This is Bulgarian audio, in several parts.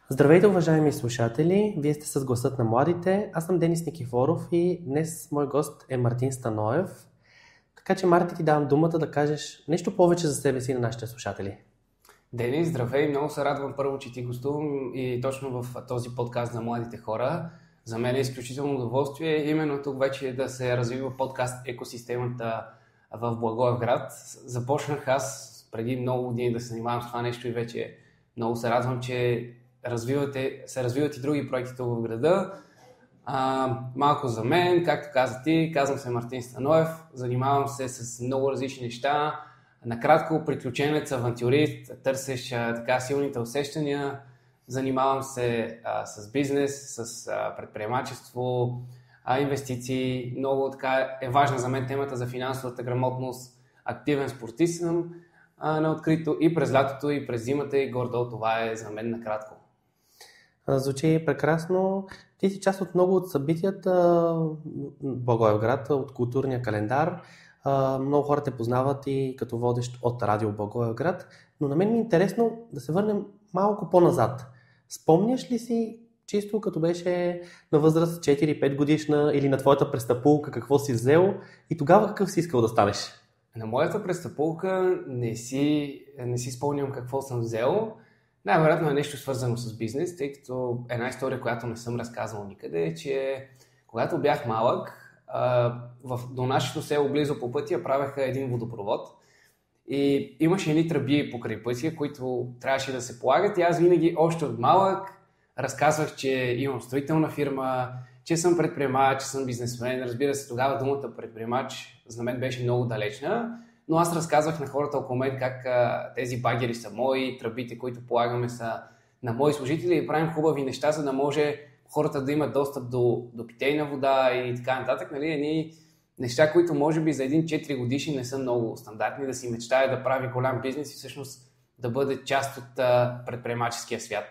Здравейте, уважаеми слушатели! Вие сте с гласът на младите. Аз съм Денис Никифоров и днес мой гост е Мартин Станоев. Така че, Марти, ти давам думата да кажеш нещо повече за себе си на нашите слушатели. Денис, здравей! Много се радвам първо, че ти гостувам и точно в този подкаст на младите хора. За мен е изключително удоволствие именно тук вече да се развива подкаст екосистемата в Благоевград. Започнах аз преди много години да се занимавам с това нещо и вече много се радвам, че се развиват и други проекти тук в града. Малко за мен, както каза ти, казвам се Мартин Станоев, занимавам се с много различни неща. Накратко, приключенец, авантюрист, търсеш така силните усещания, занимавам се с бизнес, с предприемачество, инвестиции. Много така е важна за мен темата за финансовата грамотност. Активен спортист съм на открито и през лятото, и през зимата, и горе-долу това е за мен накратко. Звучи прекрасно. Ти си част от много от събитията в Благоевград, от културния календар. Много хора те познават и като водещ от Радио Благоевград, но на мен ми е интересно да се върнем малко по-назад. Спомняш ли си, чисто като беше на възраст 4-5 годишна или на твоята престъпулка, какво си взел и тогава какъв си искал да станеш? На моята престъпулка не си спомням какво съм взел. Най-вероятно е нещо свързано с бизнес, тъй като една история, която не съм разказвал никъде, е, че когато бях малък, до нашето село близо по пътя правеха един водопровод и имаше едни тръби покрай пътя, които трябваше да се полагат и аз винаги още от малък разказвах, че имам строителна фирма, че съм предприемач, че съм бизнесмен. Разбира се, тогава думата предприемач за мен беше много далечна, но аз разказвах на хората около мен как тези багери са мои, тръбите, които полагаме са на мои служители и правим хубави неща, за да може хората да имат достъп до питейна вода и така нататък. Нали? Едни неща, които може би за един 4 годишни не са много стандартни, да си мечтае да прави голям бизнес и всъщност да бъде част от предприемаческия свят.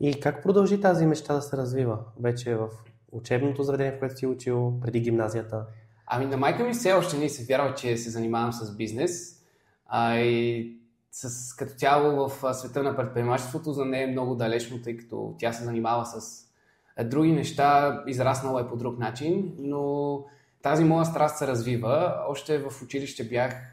И как продължи тази мечта да се развива вече в учебното заведение, в което си учил, преди гимназията? На майка ми все още не се вярва, че се занимавам с бизнес. И като цяло в света на предприемачеството за нея е много далечно, тъй като тя се занимава с други неща, израснала е по друг начин, но тази моя страст се развива. Още в училище бях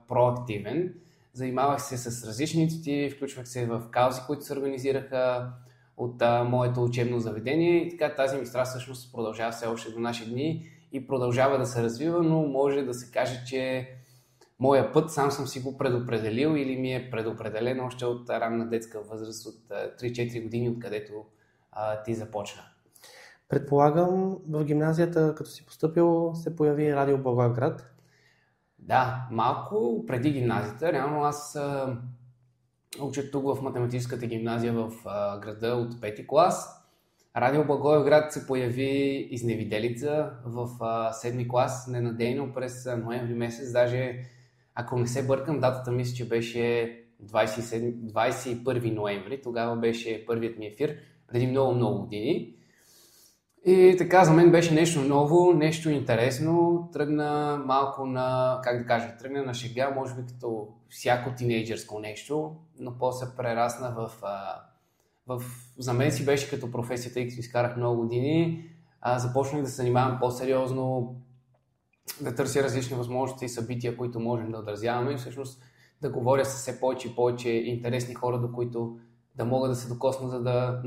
проактивен, занимавах се с различни инициативи, включвах се в каузи, които се организираха от моето учебно заведение и така тази ми страст всъщност продължава все още до наши дни и продължава да се развива, но може да се каже, че моя път сам съм си го предопределил или ми е предопределен още от ранна детска възраст от 3-4 години, откъдето ти започна. Предполагам, в гимназията, като си постъпил, се появи Радио Благоевград. Да, малко преди гимназията. Реално аз уча тук в математическата гимназия в града от 5-ти клас. Радио Благоевград се появи изневиделица в 7-ми клас, ненадейно през ноември месец. Даже, ако не се бъркам, датата мисля, че беше 21 ноември. Тогава беше първият ми ефир, преди много години. И така за мен беше нещо ново, нещо интересно. Тръгна малко тръгна на шега, може би като всяко тинейджърско нещо, но после прерасна за мен си беше като професия, тъй като изкарах много години. Започнах да се занимавам по-сериозно, да търся различни възможности и събития, които можем да отразяваме и всъщност да говоря с все повече и повече интересни хора, до които да мога да се докосна, за да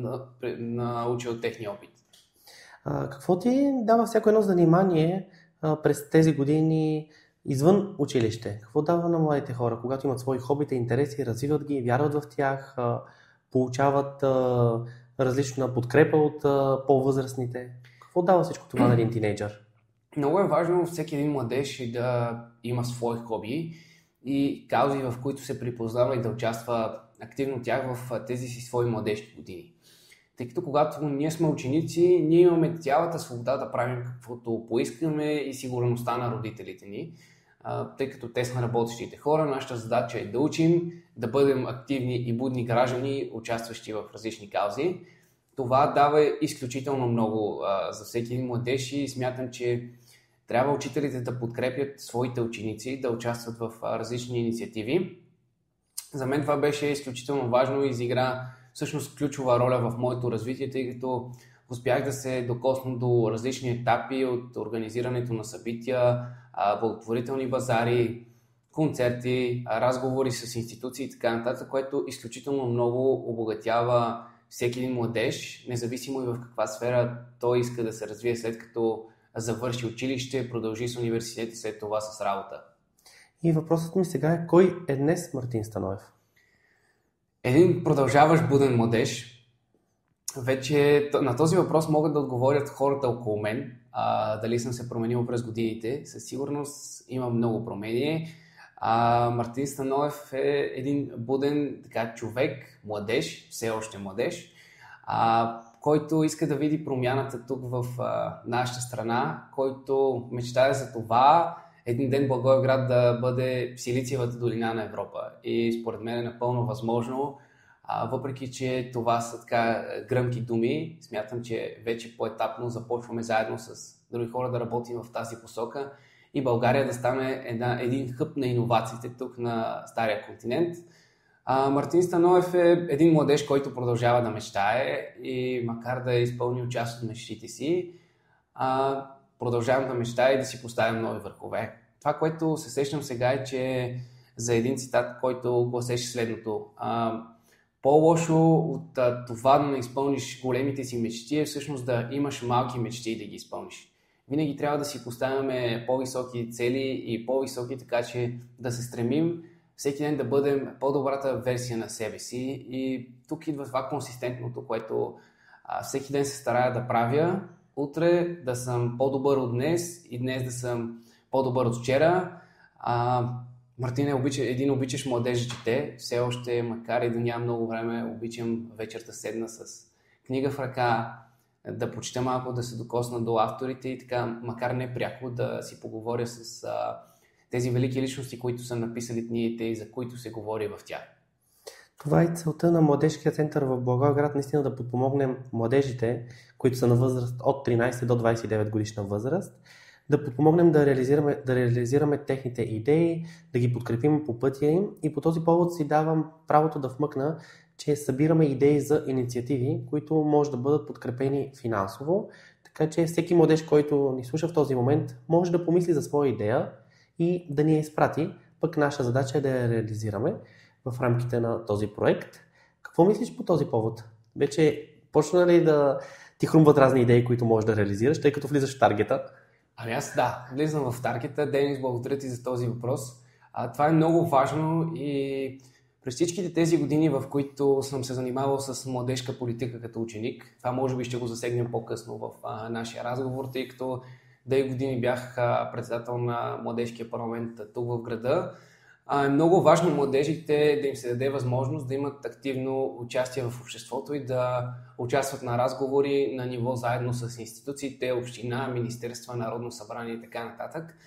науча от техния опит. Какво ти дава всяко едно занимание през тези години извън училище? Какво дава на младите хора, когато имат свои хобита, интереси, развиват ги, вярват в тях, получават различна подкрепа от по-възрастните? Какво дава всичко това на един тинейджър? Много е важно всеки един младеж да има свои хоби и каузи, в които се припознава и да участва активно тях в тези си свои младежки години. Тъй като когато ние сме ученици, ние имаме цялата свобода да правим каквото поискаме и сигурността на родителите ни. Тъй като те сме работещите хора, нашата задача е да учим, да бъдем активни и будни граждани, участващи в различни каузи. Това дава изключително много за всеки един младеж и смятам, че трябва учителите да подкрепят своите ученици, да участват в различни инициативи. За мен това беше изключително важно и изигра всъщност ключова роля в моето развитие, тъй като успях да се докосна до различни етапи от организирането на събития, благотворителни базари, концерти, разговори с институции и така нататък, което изключително много обогатява всеки един младеж, независимо и в каква сфера той иска да се развие след като завърши училище, продължи с университет и след това с работа. И въпросът ми сега е, кой е днес Мартин Станоев? Един продължаващ буден младеж. Вече на този въпрос могат да отговорят хората около мен. Дали съм се променил през годините. Със сигурност има много промени. Мартин Станоев е един буден човек, младеж, все още младеж, който иска да види промяната тук в нашата страна, който мечтае за това един ден Благоевград да бъде Силициевата долина на Европа. И според мен е напълно възможно, въпреки че това са така гръмки думи, смятам, че вече по-етапно започваме заедно с други хора да работим в тази посока и България да стане един хъб на иновациите тук на Стария континент. Мартин Станоев е един младеж, който продължава да мечтае и макар да е изпълнил част от мечтите си, продължавам да мечтая и да си поставям нови върхове. Това, което се сещам сега е, че за един цитат, който гласеше следното. По-лошо от това да не изпълниш големите си мечти е всъщност да имаш малки мечти и да ги изпълниш. Винаги трябва да си поставяме по-високи цели и по-високи, така че да се стремим всеки ден да бъдем по-добрата версия на себе си. И тук идва това консистентното, което всеки ден се старая да правя. Утре да съм по-добър от днес и днес да съм по-добър от вчера. Мартин е един обичаш младеж да чете. Все още, макар и да нямам много време, обичам вечерта седна с книга в ръка, да прочета малко, да се докосна до авторите и така, макар не пряко, да си поговоря с тези велики личности, които са написали книгите и за които се говори в тях. Това е целта на Младежкия център в Благоевград, наистина да подпомогнем младежите, които са на възраст от 13 до 29 годишна възраст, да подпомогнем да реализираме техните идеи, да ги подкрепим по пътя им и по този повод си давам правото да вмъкна, че събираме идеи за инициативи, които може да бъдат подкрепени финансово, така че всеки младеж, който ни слуша в този момент, може да помисли за своя идея и да ни я изпрати, пък наша задача е да я реализираме в рамките на този проект. Какво мислиш по този повод? Вече почна ли да ти хрумват разни идеи, които можеш да реализираш, тъй като влизаш в таргета? Аз влизам в таргета. Денис, благодаря ти за този въпрос. Това е много важно и през всичките тези години, в които съм се занимавал с младежка политика като ученик, това може би ще го засегнем по-късно в нашия разговор, тъй като 2 години бях председател на младежкия парламент тук в града. Е много важно младежите да им се даде възможност да имат активно участие в обществото и да участват на разговори на ниво заедно с институциите, община, министерства, Народно събрание и така нататък.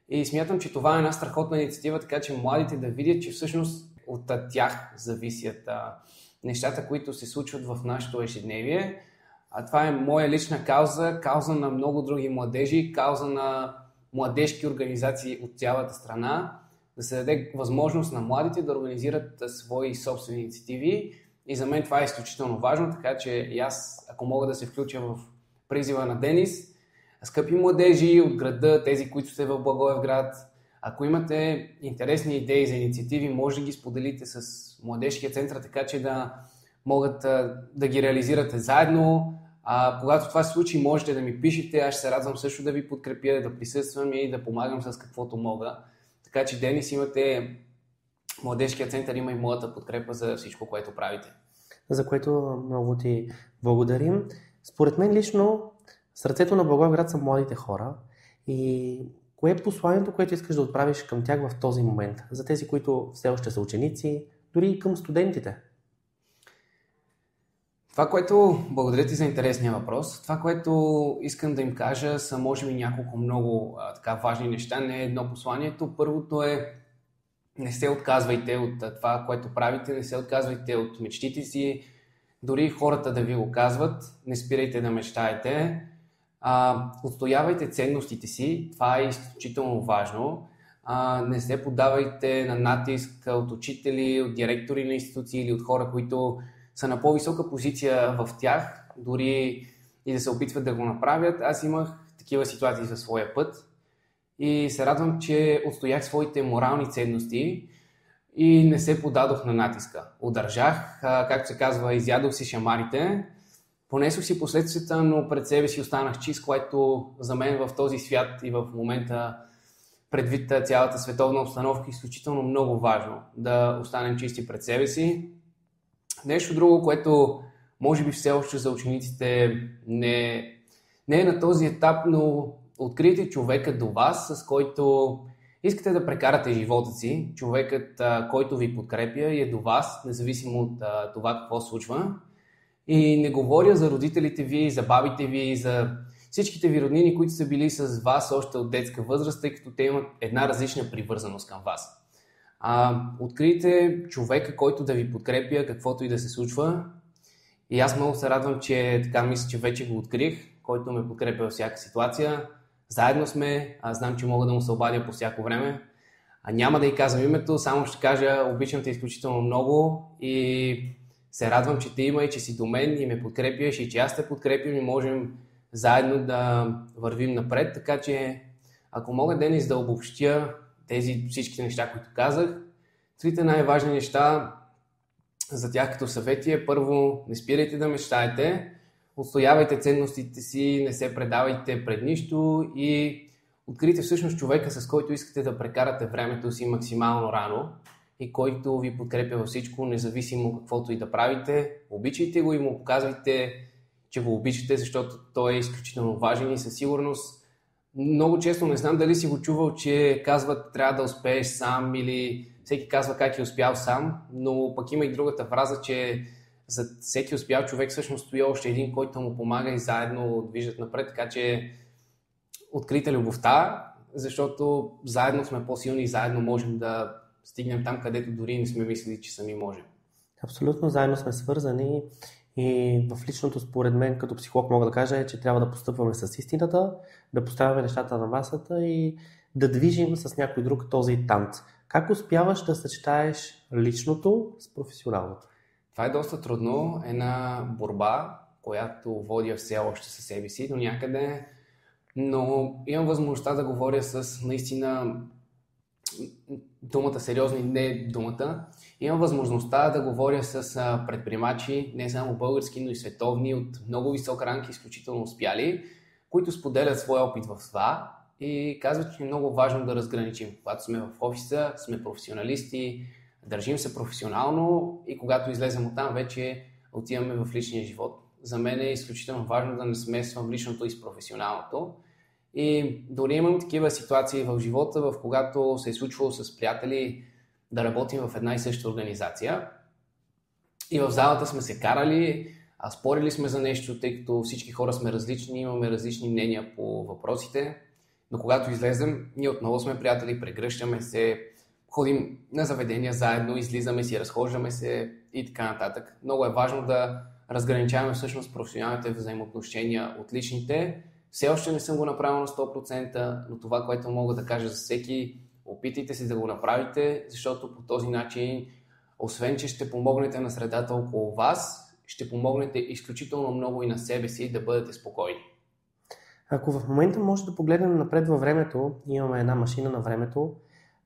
И смятам, че това е една страхотна инициатива, така че младите да видят, че всъщност от тях зависят нещата, които се случват в нашето ежедневие. Това е моя лична кауза на много други младежи, кауза на младежки организации от цялата страна, да се даде възможност на младите да организират свои собствени инициативи. И за мен това е изключително важно, така че и аз, ако мога да се включа в призива на Денис, скъпи младежи от града, тези, които сте в Благоевград, ако имате интересни идеи за инициативи, може да ги споделите с Младежкия център, така че да могат да ги реализирате заедно. Когато това се случи, можете да ми пишете, аз ще се радвам също да ви подкрепя, да присъствам и да помагам с каквото мога. Така че, Денис, имате Младежкия център, има и моята подкрепа за всичко, което правите. За което много ти благодарим. Според мен лично сърцето на Благоевград са младите хора. И кое е посланието, което искаш да отправиш към тях в този момент? За тези, които все още са ученици, дори и към студентите? Благодаря ти за интересния въпрос. Това, което искам да им кажа, са може би няколко много важни неща. Не е едно посланието. Първото е: не се отказвайте от това, което правите, не се отказвайте от мечтите си, дори хората да ви го казват, не спирайте да мечтаете. Отстоявайте ценностите си, това е изключително важно. Не се поддавайте на натиск от учители, от директори на институции или от хора, които са на по-висока позиция в тях, дори и да се опитват да го направят. Аз имах такива ситуации със своя път и се радвам, че отстоях своите морални ценности и не се подадох на натиска. Удържах, както се казва, изядох си шамарите, понесох си последствията, но пред себе си останах чист, което за мен в този свят и в момента, предвид цялата световна обстановка, е изключително много важно да останем чисти пред себе си. Нещо друго, което може би все още за учениците не е на този етап, но открийте човека до вас, с който искате да прекарате живота си, човекът, който ви подкрепя и е до вас, независимо от това какво случва. И не говоря за родителите ви, за бабите ви, за всичките ви роднини, които са били с вас още от детска възраст, тъй като те имат една различна привързаност към вас. Открийте човека, който да ви подкрепя, каквото и да се случва. И аз много се радвам, че така мисля, че вече го открих, който ме подкрепя във всяка ситуация. Заедно сме, аз знам, че мога да му се обадя по всяко време. Няма да й казвам името, само ще кажа, обичам те изключително много и се радвам, че те има и че си до мен и ме подкрепяш и че аз те подкрепям и можем заедно да вървим напред. Така че, ако мога, Денис, да обобщя тези всичките неща, които казах, трите най-важни неща за тях като съвети е: първо, не спирайте да мечтаете, отстоявайте ценностите си, не се предавайте пред нищо и открийте всъщност човека, с който искате да прекарате времето си максимално рано и който ви подкрепя във всичко, независимо каквото и да правите. Обичайте го и му показвайте, че го обичате, защото той е изключително важен и със сигурност много често, не знам дали си го чувал, че казват трябва да успееш сам или всеки казва как е успял сам, но пък има и другата фраза, че за всеки успял човек всъщност стои още един, който му помага и заедно движат напред, така че открийте любовта, защото заедно сме по-силни и заедно можем да стигнем там, където дори не сме мислили, че сами можем. Абсолютно, заедно сме свързани и в личното, според мен, като психолог мога да кажа, че трябва да постъпваме с истината, да поставяме нещата на масата и да движим с някой друг този танц. Как успяваш да съчетаеш личното с професионалното? Това е доста трудно. Една борба, която водя все още със себе си до някъде, но имам възможността да говоря с наистина думата сериозно и не думата. Имам възможността да говоря с предприемачи, не само български, но и световни, от много висок ранг, изключително успяли, които споделят своя опит в това и казват, че е много важно да разграничим. Когато сме в офиса, сме професионалисти, държим се професионално и когато излезем оттам, вече отиваме в личния живот. За мен е изключително важно да не смесвам личното и с професионалното. И дори имам такива ситуации в живота, в когато се е случвало с приятели да работим в една и съща организация. И в залата сме се карали, спорили сме за нещо, тъй като всички хора сме различни, имаме различни мнения по въпросите. Но когато излезем, ние отново сме приятели, прегръщаме се, ходим на заведения заедно, излизаме си, разхождаме се и така нататък. Много е важно да разграничаваме всъщност професионалните взаимоотношения от личните. Все още не съм го направил на 100%, но това, което мога да кажа за всеки, опитайте се да го направите, защото по този начин, освен че ще помогнете на средата около вас, ще помогнете изключително много и на себе си да бъдете спокойни. Ако в момента може да погледнем напред във времето, имаме една машина на времето,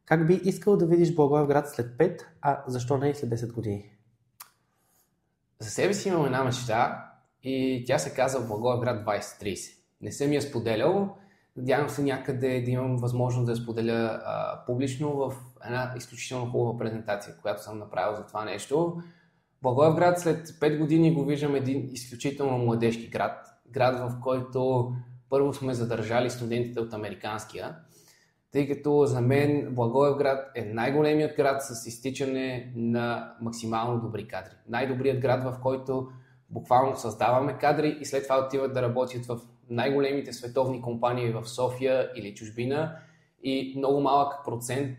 как би искал да видиш Благоевград след 5, а защо не и след 10 години? За себе си имам една мечта и тя се казва Благоевград 2030. Не съм я споделял, надявам се някъде да имам възможност да я споделя публично в една изключително хубава презентация, която съм направил за това нещо. Благоевград след 5 години го виждам един изключително младежки град. Град, в който първо сме задържали студентите от американския, тъй като за мен Благоевград е най-големият град с изтичане на максимално добри кадри. Най-добрият град, в който буквално създаваме кадри и след това отиват да работят в най-големите световни компании в София или чужбина и много малък процент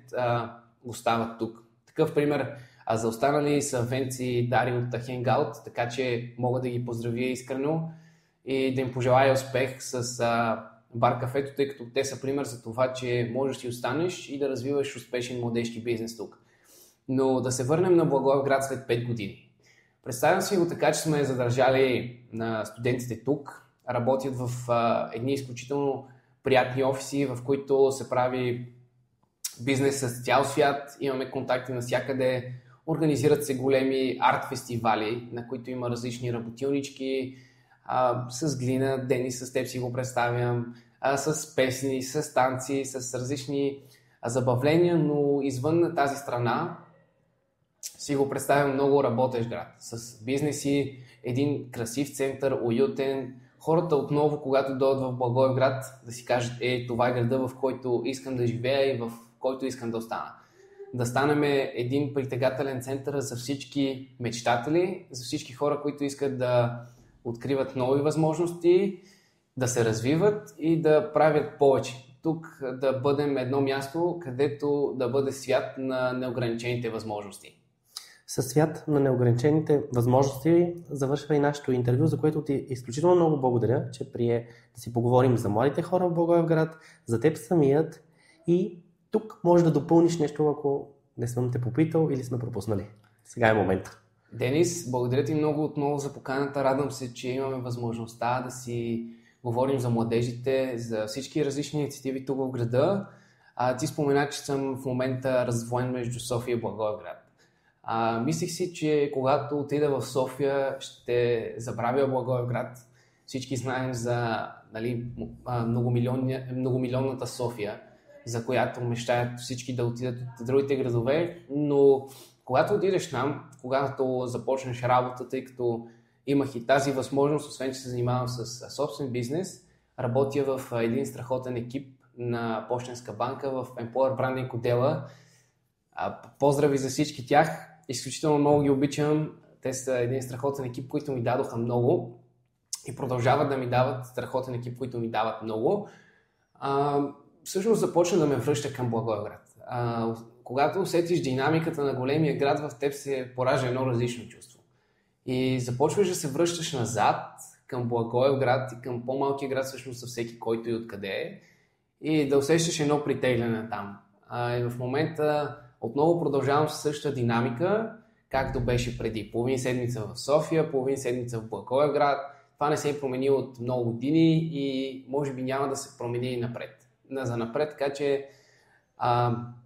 остават тук. Такъв пример за останали са Венци и Дари от Hangout, така че мога да ги поздравя искрено и да им пожелая успех с бар кафето, тъй като те са пример за това, че можеш да си останеш и да развиваш успешен младежки бизнес тук. Но да се върнем на Благоевград след 5 години. Представям си го така, че сме задържали на студентите тук, работят в едни изключително приятни офиси, в които се прави бизнес с цял свят, имаме контакти навсякъде, организират се големи арт-фестивали, на които има различни работилнички, с глина. Денис, с теб си го представям, с песни, с танци, с различни забавления, но извън тази страна си го представям много работещ град, с бизнеси, един красив център, уютен. Хората отново, когато дойдат в Благоевград, да си кажат, това е града, в който искам да живея и в който искам да остана. Да станем един притегателен център за всички мечтатели, за всички хора, които искат да откриват нови възможности, да се развиват и да правят повече. Тук да бъдем едно място, където да бъде свят на неограничените възможности. Със свят на неограничените възможности завършва и нашето интервю, за което ти изключително много благодаря, че прие да си поговорим за младите хора в Благоевград, за теб самият и тук може да допълниш нещо, ако не съм те попитал или сме пропуснали. Сега е момент. Денис, благодаря ти много отново за поканата. Радвам се, че имаме възможността да си говорим за младежите, за всички различни инициативи тук в града. Ти спомена, че съм в момента раздвоен между София и Благоевград. Мислих си, че когато отида в София, ще забравя Благоевград. Всички знаем за многомилионната София, за която мечтаят всички да отидат от другите градове, но когато отидеш там, когато започнеш работа, тъй като имах и тази възможност, освен че се занимавам с собствен бизнес, работя в един страхотен екип на Пощенска банка в Employer Branding отдела. Поздрави за всички тях, изключително много ги обичам. Те са един страхотен екип, които ми дадоха много и продължават да ми дават страхотен екип, които ми дават много. Всъщност започна да ме връща към Благоевград. Когато усетиш динамиката на големия град, в теб се поражда едно различно чувство. И започваш да се връщаш назад към Благоевград и към по-малкия град, всъщност за всеки, който и откъде е, и да усещаш едно притегляне там. И в момента отново продължавам с същата динамика, както беше преди. Половин седмица в София, половин седмица в Благоевград. Това не се е променило от много години и може би няма да се промени и напред. Така че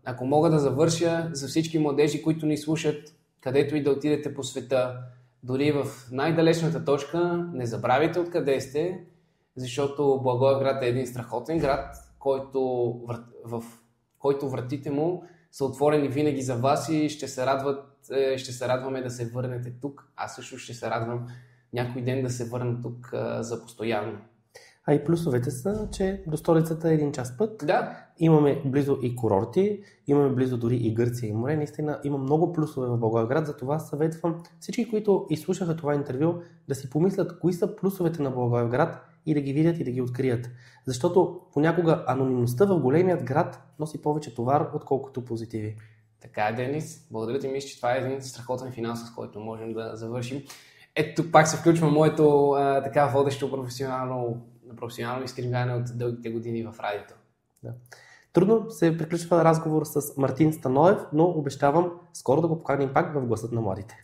ако мога да завърша за всички младежи, които ни слушат, където и да отидете по света, дори в най-далечната точка, не откъде сте, защото Благоевград е един страхотен град, в който вратите му са отворени винаги за вас и ще се радваме да се върнете тук. Аз също ще се радвам някой ден да се върна тук за постоянно. А и плюсовете са, че до столицата е 1 час път. Да. Имаме близо и курорти, имаме близо дори и Гърция и море. Наистина има много плюсове в Благоевград, затова съветвам всички, които изслушаха това интервю, да си помислят кои са плюсовете на Благоевград и да ги видят и да ги открият. Защото понякога анонимността в големият град носи повече товар, отколкото позитиви. Така е, Денис. Благодаря ти, мисля, че това е един страхотен финал, с който можем да завършим. Ето тук пак се включва моето така водещо професионално изкривяване от дългите години в радиото. Да. Трудно се приключва разговор с Мартин Станоев, но обещавам скоро да го поканим пак в Гласът на младите.